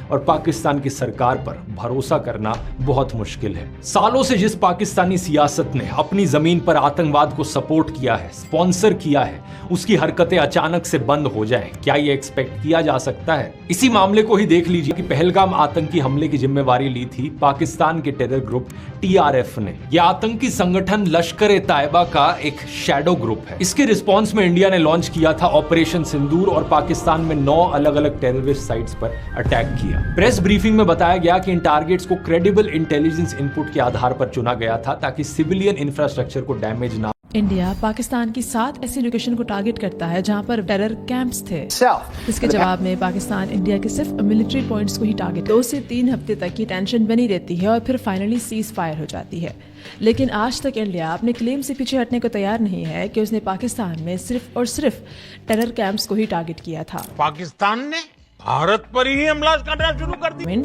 اور پاکستان کی سرکار پر بھروسہ کرنا بہت مشکل ہے۔ سالوں سے جس پاکستانی سیاست نے اپنی زمین پر آتنکواد کو سپورٹ کیا ہے، سپانسر کیا ہے، اس کی حرکتیں اچانک سے بند ہو جائیں، کیا یہ ایکسپیکٹ کیا جا سکتا ہے؟ اسی معاملے کو ہی دیکھ لیجیے کہ پہلگام آتنکی حملے کی ذمہ داری لی تھی پاکستان کے ٹیرر گروپ TRF نے۔ یہ آتنکی سنگٹھن لشکر طیبہ کا ایک شیڈو گروپ ہے۔ اس کے رسپانس میں انڈیا نے لانچ کیا تھا آپریشن سندور اور پاکستان میں 9 الگ الگ ٹیررسٹ سائٹس پر اٹیک کیا۔ پریس بریفنگ میں بتایا گیا کہ ان ٹارگیٹس کو کریڈیبل انٹیلیجنس ان پٹ کے آدھار پر چنا گیا تھا تاکہ سویلین انفراسٹرکچر کو ڈیمیج نہ۔ انڈیا پاکستان کی 7 ایسی لوکیشن کو ٹارگٹ کرتا ہے جہاں پر ٹیرر کیمپس تھے۔ اس کے جواب میں پاکستان انڈیا کے صرف ملٹری پوائنٹس کو ہی ٹارگٹ 2 سے 3 ہفتے تک کی ٹینشن بنی رہتی ہے اور پھر فائنلی سیز فائر ہو جاتی ہے۔ لیکن آج تک انڈیا اپنے کلیم سے پیچھے ہٹنے کو تیار نہیں ہے کہ اس نے پاکستان میں صرف اور صرف ٹیرر کیمپس کو ہی ٹارگٹ کیا تھا۔ پاکستان نے بھارت پر ہی حملہ کرنا شروع کر دیا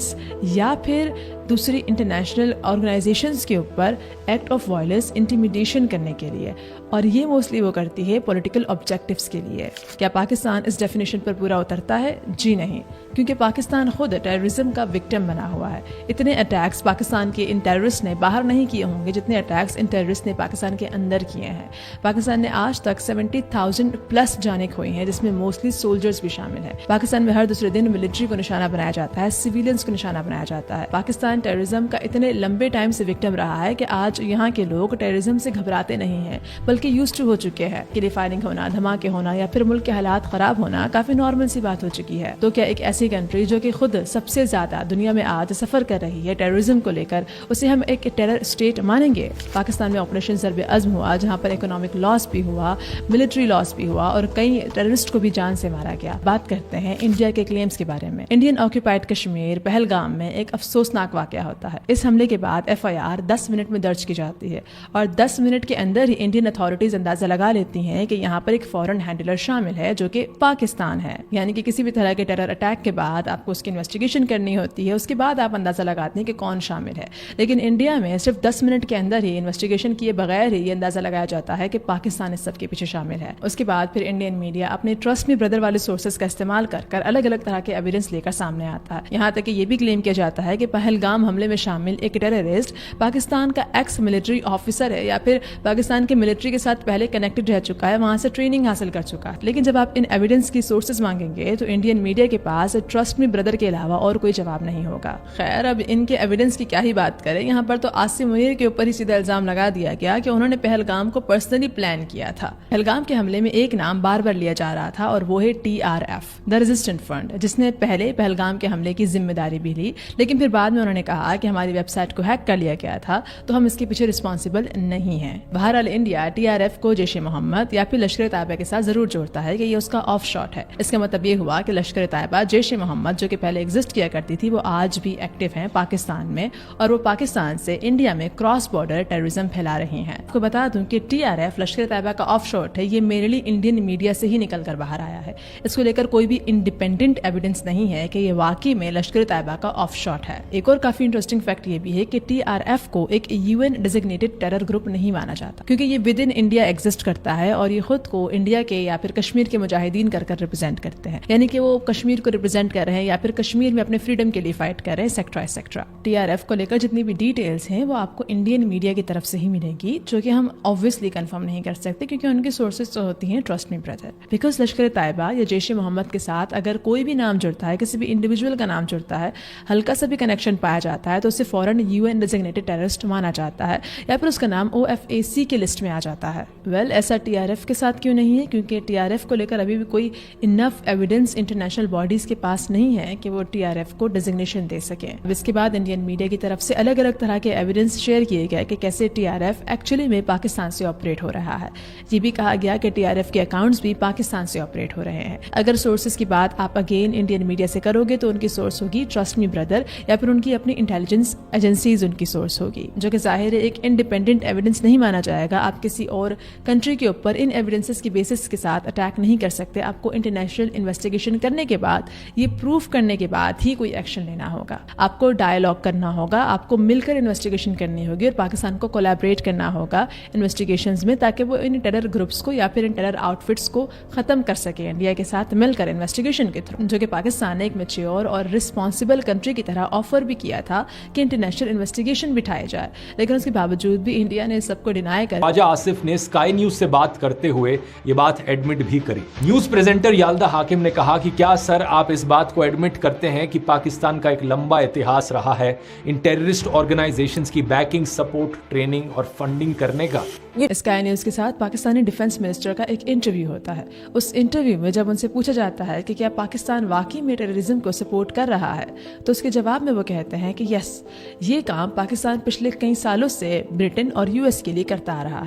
یا پھر دوسری انٹرنیشنل آرگنائزیشنز کے اوپر ایکٹ آف وائلنس انٹیمیڈیشن کرنے کے لیے، اور یہ موسٹلی وہ کرتی ہے پولیٹیکل آبجیکٹیوز کے لیے۔ کیا پاکستان اس ڈیفینیشن پر پورا اترتا ہے؟ جی نہیں، کیونکہ پاکستان خود ٹیررزم کا وکٹم بنا ہوا ہے۔ اتنے اٹیکس پاکستان کے ان ٹیررسٹ نے باہر نہیں کیے ہوں گے جتنے اٹیکس ان ٹیررسٹ نے پاکستان کے اندر کیے ہیں۔ پاکستان نے آج تک 70,000 پلس جانیں کھوئی ہیں، جس میں موسٹلی سولجرز بھی شامل ہیں۔ پاکستان میں ہر دوسرے دن ملٹری کو نشانہ بنایا جاتا ہے، سویلینز کو نشانہ بنایا جاتا ہے۔ پاکستان ٹیررزم کا اتنے لمبے ٹائم سے وکٹم رہا ہے کہ آج یہاں کے لوگ ٹیررزم سے گھبراتے نہیں ہیں، بلکہ یوزڈ ٹو ہو چکے ہیں کہ فائرنگ ہونا، دھماکے ہونا یا پھر ملک کے حالات خراب ہونا کافی نارمل سی بات ہو چکی ہے۔ تو کیا ایک ایسی کنٹری جو کہ خود سب سے زیادہ دنیا میں آج سفر کر رہی ہے ٹیررزم کو لے کر، اسے ہم ایک ٹیرر اسٹیٹ مانیں گے؟ پاکستان میں آپریشن ضرب عزم ہوا جہاں پر اکنامک لاس بھی ہوا، ملٹری لاس بھی ہوا اور کئی ٹیررسٹ کو بھی جان سے مارا گیا۔ بات کرتے ہیں انڈیا کے کلیمز کے بارے میں۔ انڈین آکوپائڈ کشمیر پہلگام میں ایک افسوسناک واقعہ ہوتا ہے۔ اس حملے کے بعد FIR 10 منٹ میں درج کی جاتی ہے اور 10 منٹ کے اندر ہی انڈین اتھارٹیز اندازہ لگا لیتی ہیں کہ یہاں پر ایک فورن ہینڈلر شامل ہے جو کہ پاکستان ہے۔ یعنی کہ کسی بھی طرح کے ٹیرر اٹیک کے بعد آپ کو اس کی انویسٹیگیشن کرنی ہوتی ہے، اس کے بعد آپ اندازہ لگاتے ہیں کہ کون شامل ہے۔ لیکن انڈیا میں صرف 10 منٹ کے اندر ہی انویسٹیگیشن کیے بغیر ہی یہ اندازہ لگایا جاتا ہے کہ پاکستان اس سب کے پیچھے شامل ہے۔ اس کے بعد پھر انڈین میڈیا اپنے ٹرسٹ می بردر والے سورسز کا استعمال کر الگ الگ طرح کے ایویڈنس لے کر سامنے آتا ہے۔ یہاں تک کہ یہ بھی کلیم کیا جاتا ہے کہ پہلگام حملے میں شامل ایک ٹیررسٹ پاکستان کا ایکس ملٹری آفیسر ہے یا پھر پاکستان کے ملٹری کے ساتھ پہلے کنیکٹڈ رہ چکا ہے، وہاں سے ٹریننگ حاصل کر چکا ہے۔ لیکن جب آپ ان ایویڈنس کی سورسز مانگیں گے تو انڈین میڈیا کے پاس ٹرسٹ می بردر کے علاوہ اور کوئی جواب نہیں ہوگا۔ خیر، اب ان کے ایویڈنس کی کیا ہی بات کریں، یہاں پر تو عاصم منیر کے اوپر ہی سیدھا الزام لگا دیا گیا کہ انہوں نے پہلگام کو پرسنلی پلان کیا تھا۔ پہلگام کے حملے میں ایک نام بار بار لیا جا رہا تھا اور وہ ہے TRF، دی ریزسٹنٹ فرنٹ، جس نے پہلے پہلگام کے حملے کی ذمہ داری بھی لی، لیکن پھر بعد میں انہوں نے کہا کہ ہماری ویب سائٹ کو ہیک کر لیا گیا تھا تو ہم اس کے پیچھے رسپانسبل نہیں ہیں۔ بہرحال انڈیا TRF کو جیش محمد یا پھر لشکر طیبہ کے ساتھ ضرور جوڑتا ہے کہ یہ اس کا آف شاٹ ہے۔ اس کا مطلب یہ ہوا کہ لشکر طیبہ جیش محمد جو کہ پہلے ایگزسٹ کیا کرتی تھی وہ آج بھی ایکٹیو ہیں پاکستان میں، اور وہ پاکستان سے انڈیا میں کراس بارڈر ٹیررزم پھیلا رہی ہیں۔ آپ کو بتا دوں کہ TRF لشکر طیبہ کا آف شاٹ ہے، یہ میرلی انڈین میڈیا سے ہی نکل کر باہر آیا ہے۔ اس کو لے کر کوئی بھی انڈیپینڈنٹ ایویڈنس نہیں ہے کہ یہ واقعی میں لشکر طیبہ کا آف شاٹ ہے۔ ایک اور کافی انٹرسٹنگ فیکٹ یہ بھی ہے کہ TRF کو ایک UN ڈیزگنیٹڈ ٹیرر گروپ نہیں مانا جاتا، کیونکہ یہ ود ان انڈیا ایگزسٹ کرتا ہے اور یہ خود کو انڈیا کے یا پھر کشمیر کے مجاہدین کر ریپرزینٹ کرتے ہیں، یعنی کہ وہ کشمیر کو ریپرزینٹ کر رہے ہیں یا پھر کشمیر میں اپنے فریڈم کے لیے فائٹ کر رہے ہیں، ایکسٹرا ایکسٹرا۔ TRF کو لے کر جتنی بھی ڈیٹیلز ہیں وہ آپ کو انڈین میڈیا کی طرف سے ہی ملے گی، جو کہ ہم obviously کنفرم نہیں کر سکتے کیونکہ ان کی سورسز تو ہوتی ہیں trust me brother. Because Lashkar Taiba یا جیش محمد کے ساتھ اگر کوئی بھی نام جڑتا ہے، کسی بھی انڈیویجول کا نام جڑتا ہے، ہلکا سا بھی کنیکشن پایا جاتا ہے تو اسے فوراً UN ڈیزگنیٹڈ ٹیررسٹ مانا جاتا ہے یا پھر اس کا نام OFAC کے لسٹ میں آ جاتا ہے۔ ایسا TRF کے ساتھ کیوں نہیں ہے؟ کیونکہ TRF کو لے کر ابھی بھی کوئی انف ایویڈنس انٹرنیشنل باڈیز کے پاس نہیں ہے کہ وہ TRF کو ڈیزگنیشن دے سکیں۔ اس کے بعد انڈین میڈیا کی طرف سے الگ الگ طرح کے ایویڈنس شیئر کیے گئے کہ کیسے TRF ایکچولی میں پاکستان سے آپریٹ ہو رہا ہے۔ یہ بھی کہا گیا کہ TRF کے اکاؤنٹس بھی پاکستان سے آپریٹ ہو رہے ہیں۔ اگر سورسز کی بات آپ اگین انڈین میڈیا سے کرو گے تو ان کی سورس ہوگی ٹرسٹ می بردر یا پھر ان کی اپنی انٹیلیجنس ایجنسیز ان کی سورس ہوگی، جو کہ ظاہر ہے ایک انڈیپینڈنٹ ایویڈنس نہیں مانا جائے گا۔ آپ کسی اور کنٹری کے اوپر ان ایویڈنسز کی بیسس کے ساتھ اٹیک نہیں کر سکتے۔ آپ کو انٹرنیشنل انویسٹیگیشن کرنے کے بعد، یہ پروف کرنے کے بعد ہی کوئی ایکشن لینا ہوگا۔ آپ کو ڈائیلاگ کرنا ہوگا، آپ کو مل کر انویسٹیگیشن کرنی ہوگی اور پاکستان کو کولیبریٹ کرنا ہوگا انویسٹیگیشنز میں، تاکہ وہ ان ٹیرر گروپس کو یا پھر ان ٹیرر آؤٹ فٹس کو ختم کر سکے انڈیا کے ساتھ مل کر انویسٹیگیشن کے تھرو۔ جو کہ پاکستان نے ایک میچیور اور رسپانسبل کنٹری کی طرح آفر بھی کیا تھا کہ انٹرنیشنل انویسٹیگیشن بٹھائے جائے، لیکن اس کے باوجود بھی انڈیا نے سب کو ڈینائی کر خواجہ آصف نے اسکائی نیوز سے بات کرتے ہوئے یہ بات ایڈمٹ بھی کری۔ نیوز پریزنٹر یالدہ حاکم نے کہا کہ کیا سر آپ اس بات کو ایڈمٹ کرتے ہیں کہ پاکستان کا ایک لمبا اتہاس رہا ہے ان ٹیررسٹ آرگنائزیشنز کی بیکنگ، سپورٹ، ٹریننگ اور فنڈنگ کرنے کا؟ اسکائی نیوز کے ساتھ پاکستانی ڈیفنس منسٹر کا ایک انٹرویو ہوتا ہے۔ اس انٹرویو میں جب ان سے پوچھا جاتا ہے کہ کیا پاکستان واقعی میں ٹیررزم کو سپورٹ کر رہا ہے، تو اس کے جواب میں وہ کہتے ہیں کہ یس، یہ کام پاکستان پچھلے کئی سالوں سے برٹن اور یو ایس کے لیے کرتا آ رہا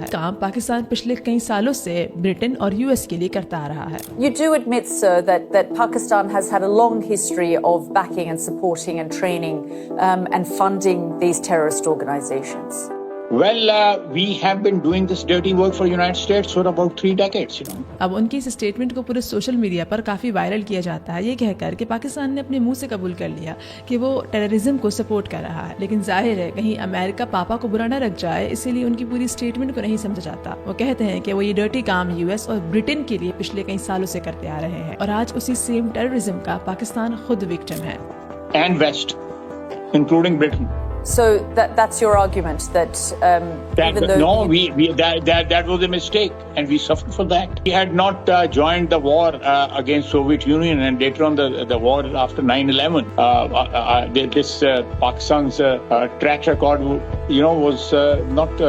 ہے۔ You do admit, sir, that Pakistan has had a long history of backing and supporting and training and funding these terrorist organizations. Well, we have been doing this dirty work for United States for about 3 decades, you know. اب ان کی اس statement کو پورے social media پر کافی viral کیا جاتا ہے، یہ کہہ کر کہ پاکستان نے اپنے منہ سے قبول کر لیا کہ وہ ٹیررزم کو سپورٹ کر رہا ہے، لیکن ظاہر ہے کہیں امریکہ پاپا کو برا نہ رکھ جائے، اسی لیے ان کی پوری اسٹیٹمنٹ کو نہیں سمجھا جاتا۔ وہ کہتے ہیں کہ وہ یہ ڈرٹی کام یو ایس اور برٹن کے لیے پچھلے کئی سالوں سے کرتے آ رہے ہیں، اور آج اسی سیم ٹیررزم کا پاکستان خود وکٹم ہے۔ And West, including Britain. So that's your argument that even though that was a mistake, and we suffered for that. We had not joined the war against Soviet Union, and later on the war after 9/11. This Pakistan's track record, was not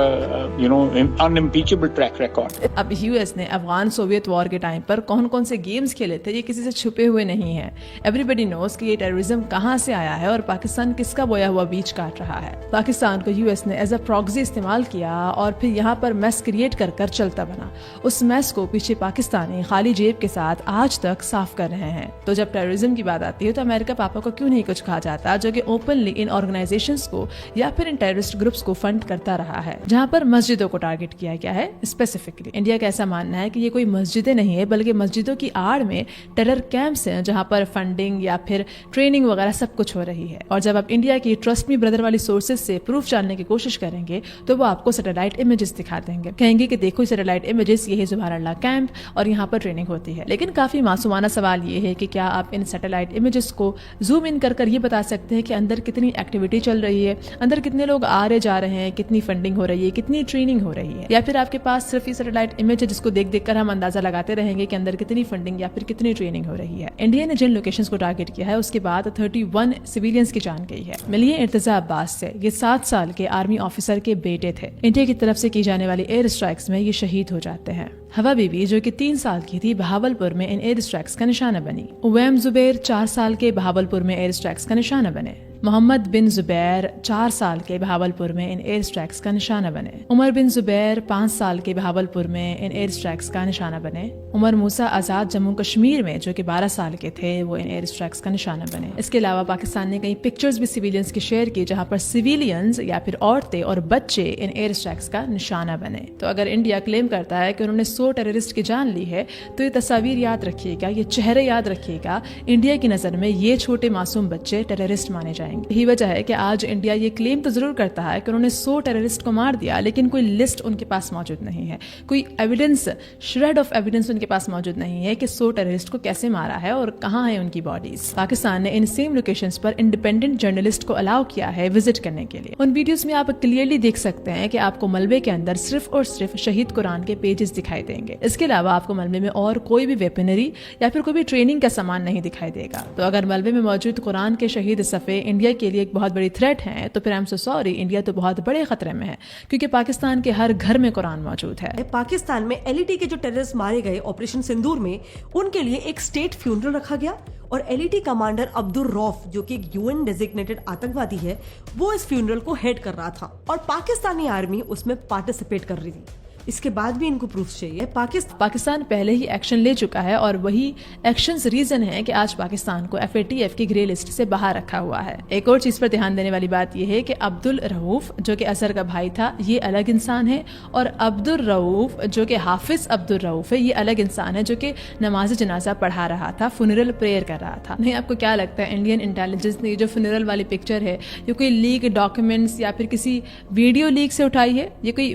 unimpeachable track record. اب U S نے Afghan Soviet وار کے time پر کون کون سے games کھیلے تھے، یہ کسی سے چھپے ہوئے نہیں ہیں۔ ایوری بڈی نوز کہ یہ ٹیررزم کہاں سے آیا ہے اور پاکستان کس کا بویا ہوا بیج کاٹ رہا ہے۔ پاکستان کو یو ایس نے ایز اے پراکسی استعمال کیا اور پھر یہاں پر میس کریٹ کر کر چلتا بنا۔ اس میس کو پیچھے پاکستانی خالی جیب کے ساتھ آج تک صاف کر رہے ہیں۔ تو جب ٹیررزم کی بات آتی ہے تو امریکہ پاپا کو کیوں نہیں کچھ کہا جاتا، جو کہ اوپنلی ان آرگنائزیشنز کو یا پھر ان ٹیررسٹ گروپس کو فنڈ کرتا رہا ہے، جہاں پر مسجدوں کو ٹارگٹ کیا گیا ہے اسپیسیفکلی۔ انڈیا کا ایسا ماننا ہے کہ یہ کوئی مسجدیں نہیں ہے، بلکہ مسجدوں کی آڑ میں ٹیرر کیمپس ہیں جہاں پر فنڈنگ یا پھر ٹریننگ وغیرہ سب کچھ ہو رہی ہے۔ اور جب آپ انڈیا کی ٹرسٹ می بردر والی سورسز سے پروف جاننے کی کوشش کریں گے تو وہ آپ کو سیٹلائٹ امیجز دکھا دیں گے، کہیں گے کہ دیکھو سیٹلائٹ امیجز، یہ ہے سبحان اللہ کیمپ اور یہاں پر ٹریننگ ہوتی ہے۔ لیکن کافی معصومانہ سوال یہ ہے کہ کیا آپ ان سیٹلائٹ امیجز کو زوم ان کر کر یہ بتا سکتے ہیں کہ اندر کتنی ایکٹیویٹی چل رہی ہے، اندر کتنے لوگ آ رہے جا رہے ہیں، کتنی فنڈنگ ہو رہی ہے، کتنی ٹریننگ ہو رہی ہے؟ یا پھر آپ کے پاس صرف یہ سیٹلائٹ امیج ہے جس کو دیکھ دیکھ کر ہم اندازہ لگاتے رہیں گے کہ اندر کتنی فنڈنگ یا پھر کتنی ٹریننگ ہو رہی ہے؟ انڈیا نے جن لوکیشنز کو ٹارگٹ کیا ہے اس کے بعد 31 سویلینز کی جان گئی ہے۔ ملیے ارتضیٰ عباس سے، یہ 7 سال کے آرمی آفیسر کے بیٹے تھے۔ انڈیا کی طرف سے کی جانے والی ایئر اسٹرائکس میں یہ شہید ہو جاتے ہیں۔ ہوا بی بی جو کہ 3 سال کی تھی بہاولپور میں ان ایئر اسٹرائکس کا نشانہ بنی۔ اویم زبیر 4 سال کے بہاولپور میں ایئر اسٹرائکس کا نشانہ بنے۔ محمد بن زبیر 4 سال کے بہاولپور میں ان ایئر اسٹرائکس کا نشانہ بنے۔ عمر بن زبیر 5 سال کے بہاولپور میں ان ایئر اسٹرائکس کا نشانہ بنے۔ عمر موسیٰ آزاد جموں کشمیر میں جو کہ 12 سال کے تھے وہ ان ایئر اسٹرائکس کا نشانہ بنے۔ اس کے علاوہ پاکستان نے کئی پکچرز بھی سویلینز کی شیئر کی جہاں پر سویلینز یا پھر عورتیں اور بچے ان ایئر اسٹرائکس کا نشانہ بنے۔ تو اگر انڈیا کلیم کرتا ہے کہ انہوں نے 100 ٹیررسٹ کی جان لی ہے تو یہ تصاویر یاد رکھیے گا، یہ چہرے یاد رکھیے گا، انڈیا کی نظر میں یہ چھوٹے معصوم بچے ٹیررسٹ مانے جائیں گے۔ یہی وجہ ہے کہ آج انڈیا یہ کلیم تو ضرور کرتا ہے کہ انہوں نے 100 ٹیررسٹ کو مار دیا، لیکن کوئی لسٹ ان کے پاس موجود نہیں ہے، کوئی ایویڈنس، شریڈ آف ایویڈنس ان کے پاس موجود نہیں ہے کہ 100 ٹیررسٹ کو کیسے مارا ہے اور کہاں ہیں ان کی باڈیز۔ پاکستان نے in same locations per independent journalist کو الاؤ کیا ہے وزٹ کرنے کے لیے۔ ان ویڈیوز میں آپ کلیئرلی دیکھ سکتے ہیں کہ آپ کو ملبے کے اندر صرف اور صرف شہید قرآن کے پیجز دکھائی دیں گے۔ اس کے علاوہ آپ کو ملبے میں اور کوئی بھی ویپنری یا پھر کوئی بھی ٹریننگ کا سامان نہیں دکھائی دے گا۔ تو اگر ملبے میں موجود قرآن کے شہید صفحے انڈیا کے لیے ایک بہت بڑی تھریٹ ہیں تو پھر I am so sorry, India تو بہت بڑے خطرے میں ہے، کیونکہ پاکستان کے ہر گھر میں قرآن موجود ہے۔ پاکستان میں ایل ای ٹی کے جو ٹیررسٹ مارے گئے آپریشن سندور میں، ان کے لیے ایک اسٹیٹ فیونرل رکھا گیا اور L E T commander Abdul Rauf جو کہ ایک یو این ڈیزگنیٹڈ آتنکوادی ہے، وہ اس فیونرل کو ہیڈ کر رہا تھا اور پاکستانی آرمی اس میں پارٹیسپیٹ کر رہی تھی۔ اس کے بعد بھی ان کو پروف چاہیے۔ پاکستان پہلے ہی ایکشن لے چکا ہے اور وہی ایکشنز ریزن ہے کہ آج پاکستان کو FATF کی گرے لسٹ سے باہر رکھا ہوا ہے۔ ایک اور چیز پر دھیان دینے والی بات یہ ہے کہ عبدالرؤف جو کہ اظہر کا بھائی تھا یہ الگ انسان ہے، اور عبدالرؤف جو کہ حافظ عبدالرؤف ہے یہ الگ انسان ہے جو کہ نماز جنازہ پڑھا رہا تھا، فنرل پریئر کر رہا تھا۔ نہیں، آپ کو کیا لگتا ہے انڈین انٹیلیجنس نے جو فنرل والی پکچر ہے یہ کوئی لیک ڈاکیومنٹس یا پھر کسی ویڈیو لیک سے اٹھائی ہے؟ یہ کوئی